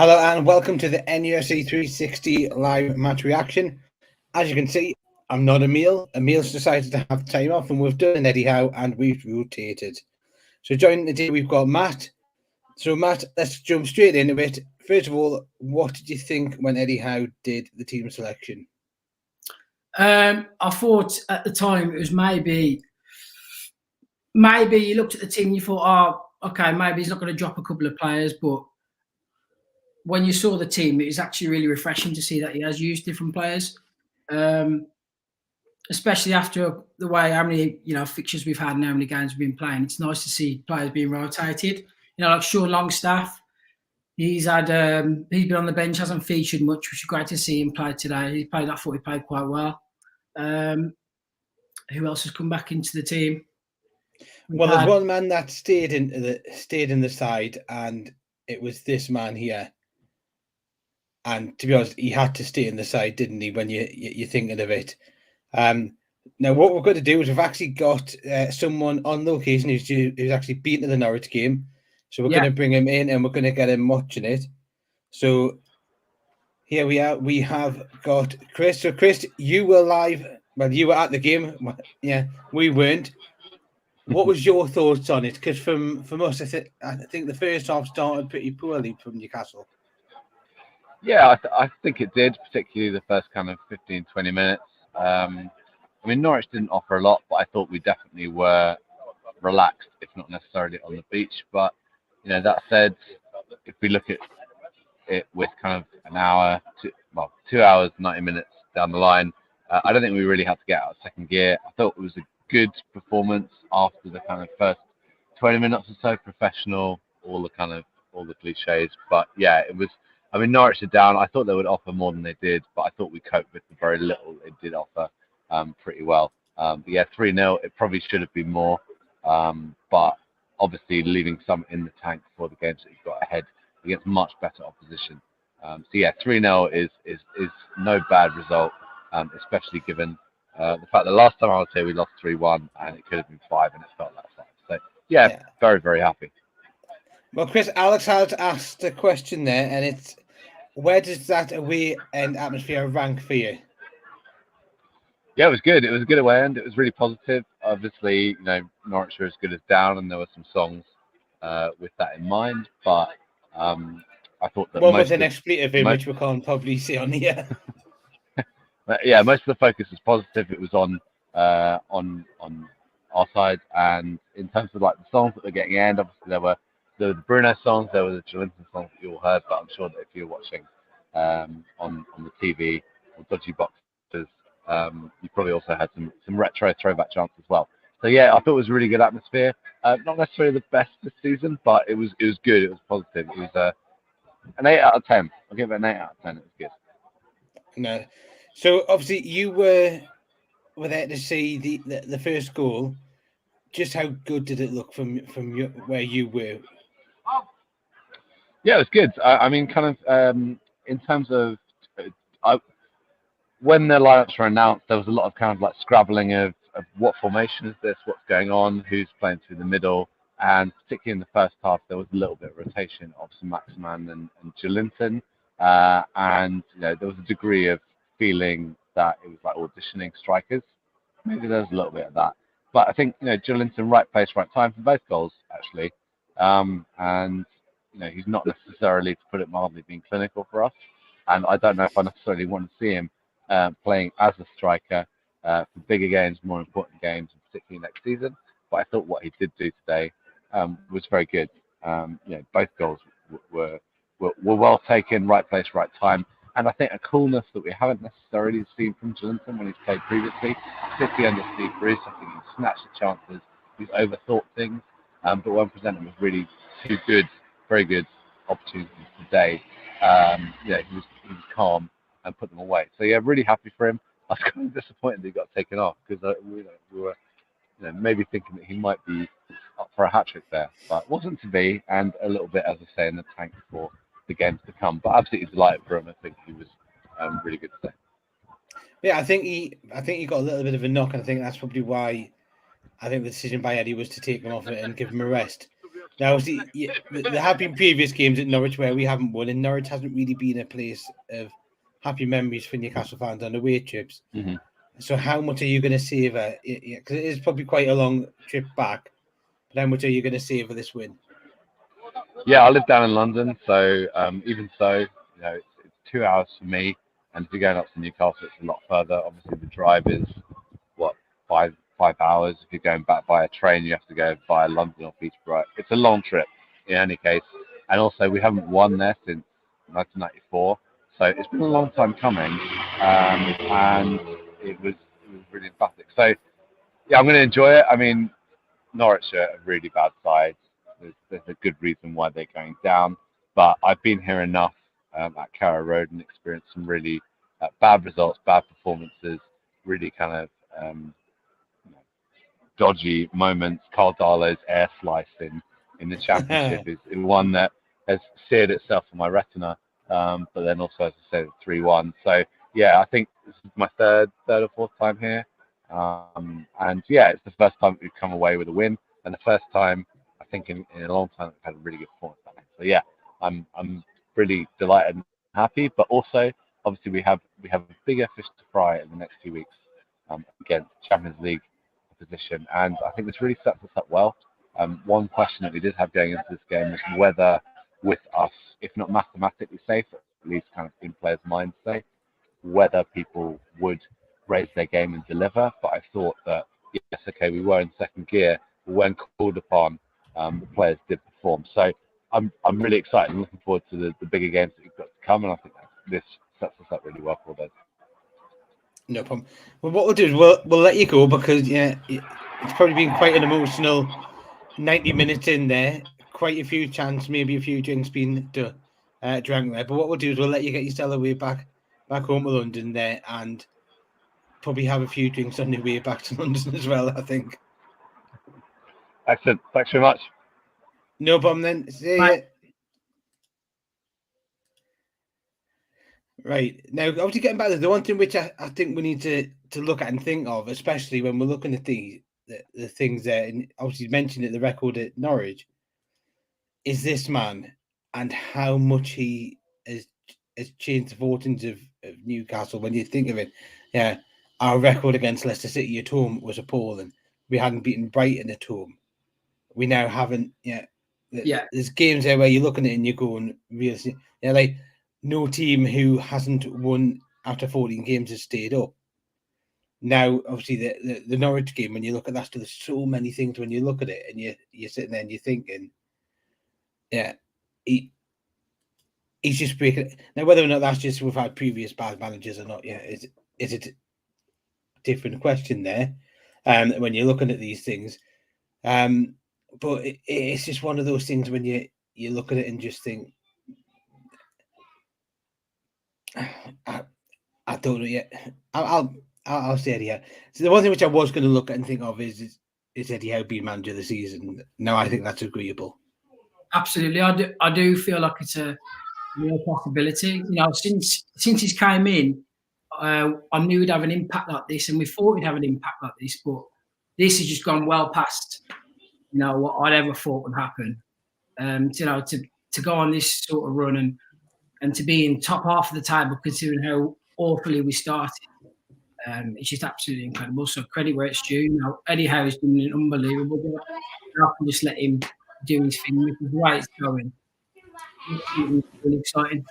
Hello and welcome to the NUSC 360 live match reaction. As you can see, I'm not Emil. Emil's decided to have time off and we've done an Eddie Howe and we've rotated. So joining today we've got Matt. So Matt, let's jump straight into it. First of all, what did you think when Eddie Howe did the team selection? I thought at the time it was maybe you looked at the team and you thought, oh, okay, maybe he's not going to drop a couple of players, but when you saw the team, it was actually really refreshing to see that he has used different players, especially after the way how many fixtures we've had and how many games we've been playing. It's nice to see players being rotated. Like Sean Longstaff, he's been on the bench, hasn't featured much, which is great to see him play today. I thought he played quite well. Who else has come back into the team? Well, there's one man that stayed in the side, and it was this man here. And to be honest, he had to stay in the side, didn't he? When you're thinking of it. Now, what we're going to do is we've actually got someone on the occasion who's actually been to the Norwich game. So we're going to bring him in and we're going to get him watching it. So here we are. We have got Chris. So Chris, you were live. Well, you were at the game. Yeah, we weren't. What was your thoughts on it? Because from us, I think the first half started pretty poorly from Newcastle. Yeah, I think it did, particularly the first kind of 15, 20 minutes. I mean, Norwich didn't offer a lot, but I thought we definitely were relaxed, if not necessarily on the beach. But, that said, if we look at it with kind of an hour, 2 hours, 90 minutes down the line, I don't think we really had to get out of second gear. I thought it was a good performance after the kind of first 20 minutes or so, professional, all the cliches. But yeah, it was. I mean, Norwich are down. I thought they would offer more than they did, but I thought we coped with the very little it did offer pretty well. But yeah, 3-0, it probably should have been more. But obviously leaving some in the tank for the games that you've got ahead against much better opposition. So yeah, 3-0 is no bad result, especially given the fact that last time I was here we lost 3-1 and it could have been 5 and it felt like 5. So yeah, very, very happy. Well, Chris, Alex has asked a question there, and it's, where does that away end atmosphere rank for you? Yeah, it was good. It was a good away end. It was really positive. Obviously, Norwich are as good as down, and there were some songs with that in mind. But I thought that one was an expletive in which we can't probably see on here. Yeah, most of the focus was positive. It was on our side, and in terms of like the songs that were getting end, obviously there were the Bruno songs, there were the Joelinton songs that you all heard, but I'm sure that if you're watching on the TV or dodgy boxes, you probably also had some retro throwback chants as well. So yeah, I thought it was a really good atmosphere. Not necessarily the best this season, but it was good. It was positive. It was an 8 out of 10. I'll give it an 8 out of 10. It was good. No, so obviously you were there to see the first goal. Just how good did it look from where you were? Yeah, it was good. I mean, kind of in terms of when the lineups were announced, there was a lot of kind of like scrabbling of what formation is this, what's going on, who's playing through the middle, and particularly in the first half, there was a little bit of rotation of some Maximan and Joelinton, and there was a degree of feeling that it was like auditioning strikers. Maybe there was a little bit of that, but I think Joelinton, right place, right time for both goals actually, and he's not necessarily, to put it mildly, being clinical for us. And I don't know if I necessarily want to see him playing as a striker for bigger games, more important games, and particularly next season. But I thought what he did do today was very good. Both goals were well taken, right place, right time. And I think a coolness that we haven't necessarily seen from Joelinton when he's played previously, particularly under Steve Bruce. I think he snatched the chances, he's overthought things, but when presented with really two good, very good opportunities today, he was calm and put them away. So yeah, really happy for him. I was kind of disappointed that he got taken off because we were maybe thinking that he might be up for a hat-trick there, but wasn't to be, and a little bit, as I say, in the tank for the games to come. But absolutely delighted for him. I think he was really good today. Yeah, I think he got a little bit of a knock, and I think that's probably why I think the decision by Eddie was to take him off it and give him a rest. Now, there have been previous games at Norwich where we haven't won, and Norwich hasn't really been a place of happy memories for Newcastle fans on away trips. Mm-hmm. So how much are you going to savour? Because it is probably quite a long trip back, but how much are you going to savour this win? Yeah, I live down in London, so even so, you know, it's 2 hours for me, and if you're going up to Newcastle, it's a lot further. Obviously, the drive is, what, five hours. If you're going back by a train, you have to go via London or Peterborough. It's a long trip in any case, and also we haven't won there since 1994, so it's been a long time coming, and it was really emphatic. So yeah, I'm going to enjoy it. I mean, Norwich are a really bad side. There's a good reason why they're going down, but I've been here enough at Carrow Road and experienced some really bad results, bad performances, really kind of dodgy moments. Carl Darlow's air slice in the Championship is one that has seared itself on my retina, but then also, as I said, 3-1. So yeah, I think this is my third or fourth time here, and yeah, it's the first time we've come away with a win, and the first time I think in a long time we've had a really good performance. So yeah, I'm really delighted and happy, but also obviously we have a bigger fish to fry in the next 2 weeks against Champions League position, and I think this really sets us up well. One question that we did have going into this game is whether, with us, if not mathematically safe, at least kind of in players' minds safe, whether people would raise their game and deliver. But I thought that yes, okay, we were in second gear, but when called upon, the players did perform. So I'm really excited and looking forward to the bigger games that we've got to come, and I think this sets us up really well for those. No problem. Well, what we'll do is we'll let you go, because yeah, it's probably been quite an emotional 90 minutes in there. Quite a few chants, maybe a few drinks being drank there. But what we'll do is we'll let you get yourself away back home to London there, and probably have a few drinks on your way back to London as well, I think. Excellent. Thanks very much. No problem then. See ya. Right. Now, obviously getting back to the one thing which I think we need to look at and think of, especially when we're looking at the things there, and obviously you mentioned it, the record at Norwich, is this man and how much he has changed the fortunes of Newcastle. When you think of it, yeah, our record against Leicester City at home was appalling. We hadn't beaten Brighton at home. We now haven't. Yeah. There's games there where you're looking at it and you're going, really, yeah, like no team who hasn't won after 14 games has stayed up. Now, obviously, the Norwich game, when you look at that, there's so many things when you look at it, and you're sitting there and you're thinking, yeah, he's just breaking it. Now, whether or not that's just we've had previous bad managers or not, yeah, is it a different question there? When you're looking at these things, but it's just one of those things when you look at it and just think, I don't know yet. I'll say Eddie Howe. So the one thing which I was going to look at and think of is Eddie Howe being manager of the season. No, I think that's agreeable. Absolutely, I do feel like it's a real possibility. You know, since he's came in, I knew he'd have an impact like this, and we thought he'd have an impact like this. But this has just gone well past, you know, what I'd ever thought would happen. You know, to go on this sort of run and to be in top half of the table, considering how awfully we started. It's just absolutely incredible. So credit where it's due. You know, Eddie Howe has been an unbelievable job. I can just let him do his thing with the way it's going. It's really exciting.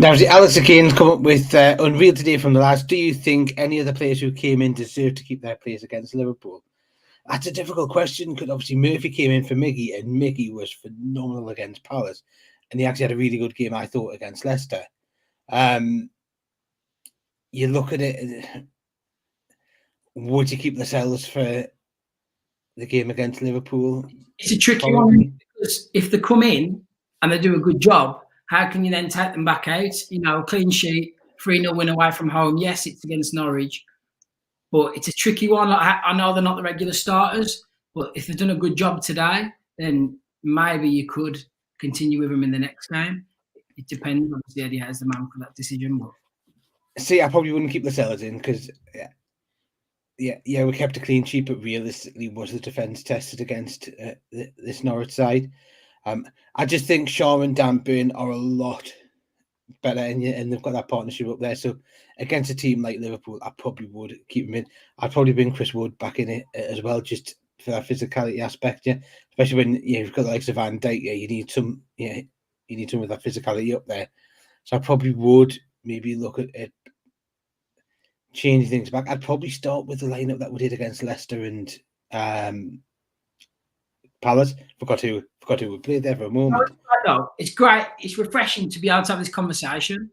Now, Alex again come up with unreal today from the lads. Do you think any of the players who came in deserve to keep their place against Liverpool? That's a difficult question, because obviously Murphy came in for Miggy, and Miggy was phenomenal against Palace, and he actually had a really good game, I thought, against Leicester. You look at it, would you keep the Lascelles for the game against Liverpool? It's a tricky one, because if they come in and they do a good job, how can you then take them back out? You know, clean sheet, 3-0 win away from home. Yes, it's against Norwich, but it's a tricky one. Like, I know they're not the regular starters, but if they've done a good job today, then maybe you could continue with them in the next game. It depends. Obviously, Eddie has the man for that decision. But see, I probably wouldn't keep the Lascelles in, because Yeah, we kept a clean sheet, but realistically, was the defence tested against this Norwich side? I just think Shaw and Dan Burn are a lot better, and they've got that partnership up there. So against a team like Liverpool, I probably would keep him in. I'd probably bring Chris Wood back in it as well, just for that physicality aspect. Yeah, especially when you've got the likes of Van Dijk. Yeah, you need some. Yeah, you need some of that physicality up there. So I probably would maybe look at it. Change things back. I'd probably start with the lineup that we did against Leicester and Palace. Forgot who would play there for a moment. It's great. It's refreshing to be able to have this conversation.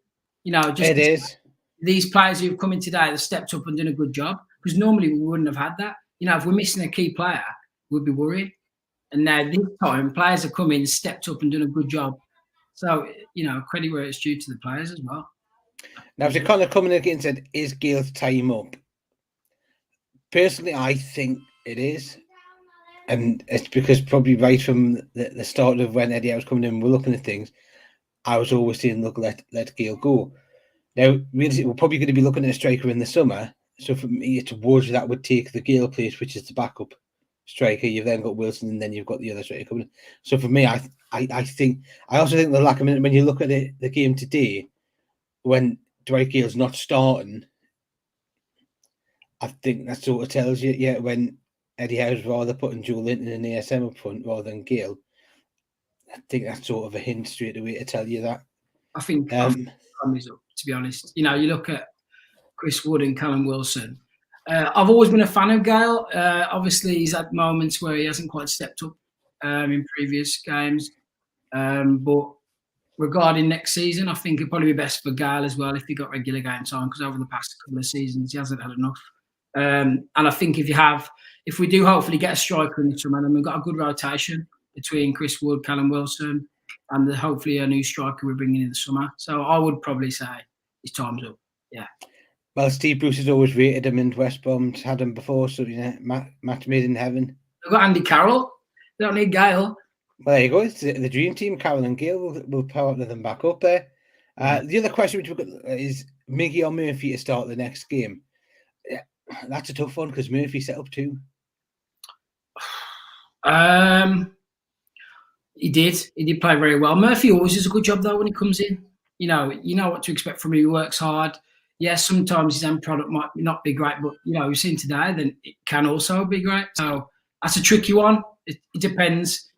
Just it is. These players who've come in today, they've stepped up and done a good job, because normally we wouldn't have had that. If we're missing a key player, we'd be worried. And now this time, players have come in, stepped up and done a good job. So, credit where it's due to the players as well. Now, if they're kind of coming in and said, is Gale's time up? Personally, I think it is. And it's because probably right from the start of when Eddie Howe was coming in, we're looking at things, I was always saying, look, let Gale go. Now, really, we're probably going to be looking at a striker in the summer. So for me, towards that would take the Gale place, which is the backup striker. You've then got Wilson, and then you've got the other striker coming in. So for me, I also think the lack of, when you look at the game today, when Dwight Gale's not starting, I think that sort of tells you, when Eddie Howe's rather putting Joelinton and ASM up front rather than Gale, I think that's sort of a hint straight away to tell you that. I think time is up, to be honest. You look at Chris Wood and Callum Wilson. I've always been a fan of Gale. Obviously, he's had moments where he hasn't quite stepped up in previous games. But regarding next season, I think it'd probably be best for Gale as well if he got regular game time, because over the past couple of seasons, he hasn't had enough. And I think if we do hopefully get a striker in the summer, and we've got a good rotation between Chris Wood, Callum Wilson, and hopefully a new striker we're bringing in the summer. So I would probably say his time's up. Yeah. Well, Steve Bruce has always rated him, and West Brom's had him before, so match made in heaven. They've got Andy Carroll. They don't need Gale. Well, there you go. It's the dream team. Carroll and Gale will power them back up there. The other question which we've got is Miggy or Murphy to start the next game. Yeah, that's a tough one because Murphy set up too. He did play very well. Murphy always does a good job though when he comes in. You know what to expect from him. He works hard. Yes, sometimes his end product might not be great, but we've seen today, then it can also be great. So that's a tricky one. It depends.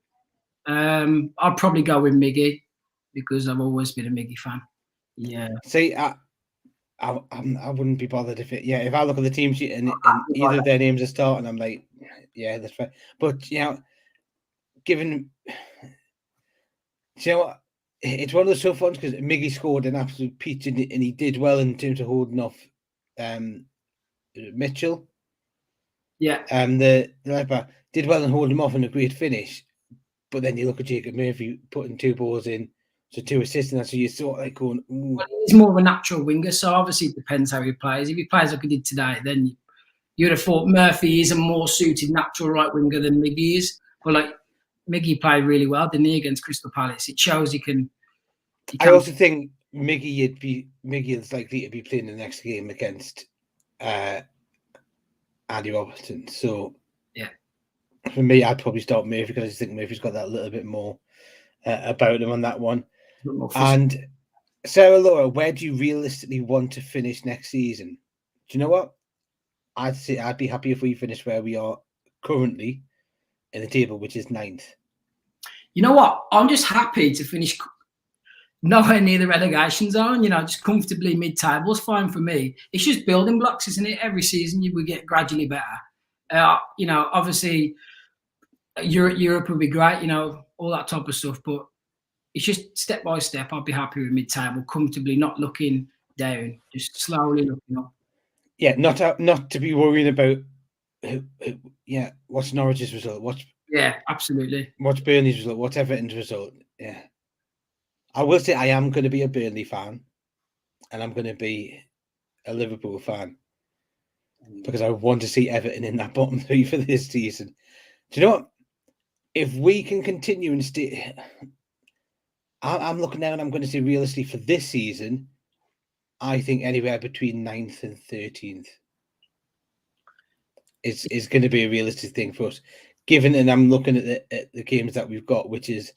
I'd probably go with Miggy because I've always been a Miggy fan. Yeah. See, I wouldn't be bothered if I look at the team sheet and either of their names are starting, I'm like, yeah, that's right. But given, what? It's one of those tough ones because Miggy scored an absolute peach and he did well in terms of holding off Mitchell. Yeah. The right back did well in holding him off in a great finish. But then you look at Jacob Murphy putting 2 balls in, so 2 assists, and so you're sort of like going, ooh. Well, he's more of a natural winger, so obviously it depends how he plays. If he plays like he did today, then you'd have thought Murphy is a more suited natural right winger than Miggy is. But Miggy played really well, didn't he, against Crystal Palace? It shows he can. I also think Miggy is likely to be playing the next game against Andy Robertson. So yeah, for me, I'd probably start Murphy because I just think Murphy's got that little bit more about him on that one. And Sarah Laura, where do you realistically want to finish next season? Do you know what? I'd say I'd be happy if we finish where we are currently in the table, which is 9th. You know what? I'm just happy to finish nowhere near the relegation zone, just comfortably mid-table is fine for me. It's just building blocks, isn't it? Every season we get gradually better. Obviously Europe would be great, all that type of stuff, but it's just step by step. I'll be happy with mid-table, comfortably, not looking down, just slowly looking up. Yeah, not to be worrying about what's Norwich's result, absolutely. What's Burnley's result, what's Everton's result. Yeah. I will say I am going to be a Burnley fan and I'm going to be a Liverpool fan because I want to see Everton in that bottom 3 for this season. Do you know what? If we can continue and stay, I'm looking now and I'm going to say realistically for this season, I think anywhere between 9th and 13th. is going to be a realistic thing for us. Given, and I'm looking at the games that we've got, which is,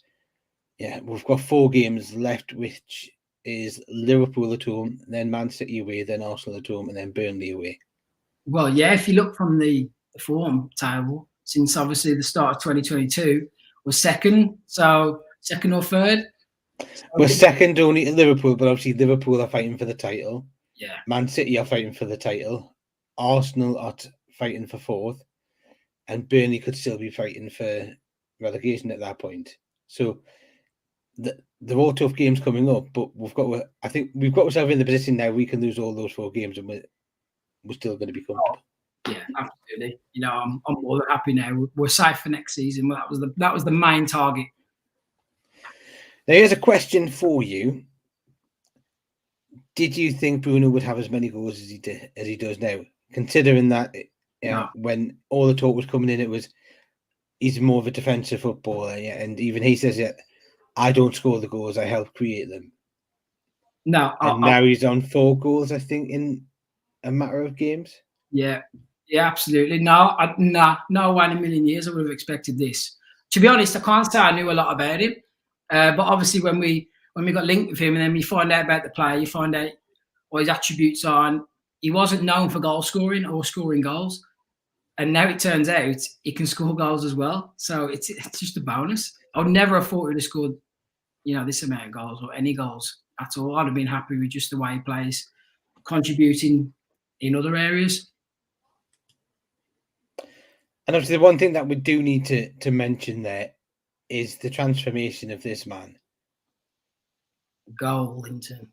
we've got 4 games left, which is Liverpool at home, then Man City away, then Arsenal at home, and then Burnley away. Well, yeah, if you look from the form table, since obviously the start of 2022, we're second, so second or third. We're second only to Liverpool, but obviously Liverpool are fighting for the title. Yeah. Man City are fighting for the title. Arsenal are fighting for 4th, and Burnley could still be fighting for relegation at that point. So they're all tough games coming up, but I think we've got ourselves in the position now we can lose all those 4 games and we're still going to be comfortable. Yeah, absolutely. I'm more than happy now. We're safe for next season. That was the main target. Now, here's a question for you. Did you think Bruno would have as many goals as he does now? Considering that, when all the talk was coming in, he's more of a defensive footballer, and even he says, I don't score the goals, I help create them. No, now he's on 4 goals, I think, in a matter of games. Yeah, absolutely. No way in a million years I would have expected this. To be honest, I can't say I knew a lot about him, but obviously when we got linked with him, and then you find out about the player, you find out what his attributes are. And he wasn't known for goal scoring or scoring goals, and now it turns out he can score goals as well. So it's just a bonus. I would never have thought he'd have scored, this amount of goals or any goals at all. I'd have been happy with just the way he plays, contributing in other areas. And obviously, the one thing that we do need to mention there is the transformation of this man. Joelinton.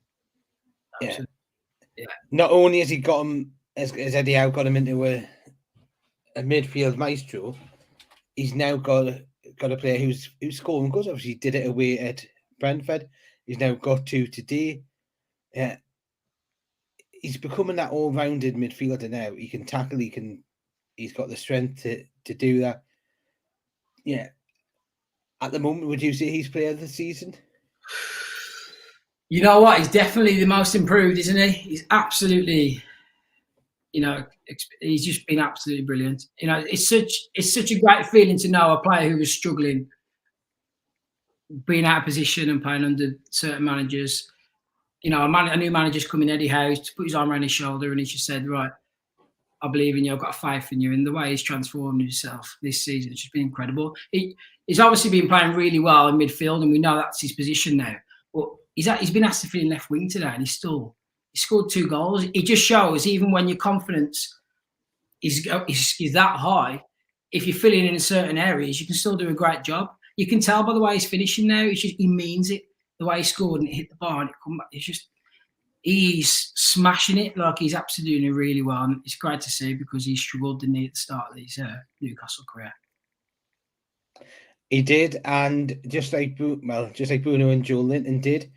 Yeah. Not only has he got him, as Eddie Howe got him into a midfield maestro, he's now got a player who's scoring goals. Obviously, he did it away at Brentford. He's now got 2 today. Yeah. He's becoming that all-rounded midfielder now. He can tackle, he's got the strength to do that. Yeah. At the moment, would you say he's player of the season? You know what? He's definitely the most improved, isn't he? He's absolutely, he's just been absolutely brilliant. It's such a great feeling to know a player who was struggling, being out of position and playing under certain managers. A new manager's coming, Eddie Howe, to put his arm around his shoulder, and he just said, right, I believe in you, I've got faith in you. And the way he's transformed himself this season, it's just been incredible. He's obviously been playing really well in midfield, and we know that's his position now. But he's been asked to fill in left wing today, and he scored 2 goals. It just shows, even when your confidence is that high, if you're filling in certain areas, you can still do a great job. You can tell by the way he's finishing now. He means it. The way he scored and it hit the bar and it come back, he's smashing it. Like, he's absolutely doing really well, and it's great to see because he struggled, didn't he, at the start of his Newcastle career. He did, and just like Bruno and Joelinton did,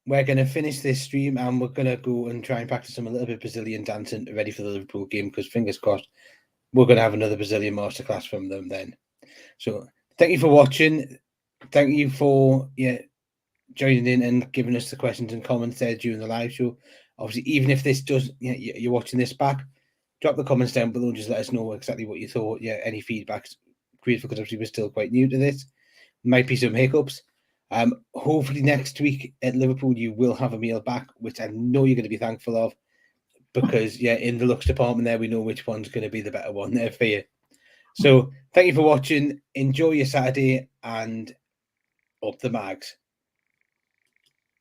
we're going to finish this stream and we're going to go and try and practice a little bit of Brazilian dancing ready for the Liverpool game, because fingers crossed we're going to have another Brazilian masterclass from them then. So thank you for watching. Thank you for joining in and giving us the questions and comments there during the live show. Obviously, even if this does, you're watching this back, drop the comments down below and just let us know exactly what you thought. Any feedback's grateful, because obviously we're still quite new to this. Might be some hiccups. Hopefully next week at Liverpool you will have a meal back, which I know you're going to be thankful of, because in the looks department there we know which one's going to be the better one there for you. So thank you for watching. Enjoy your Saturday and up the mags.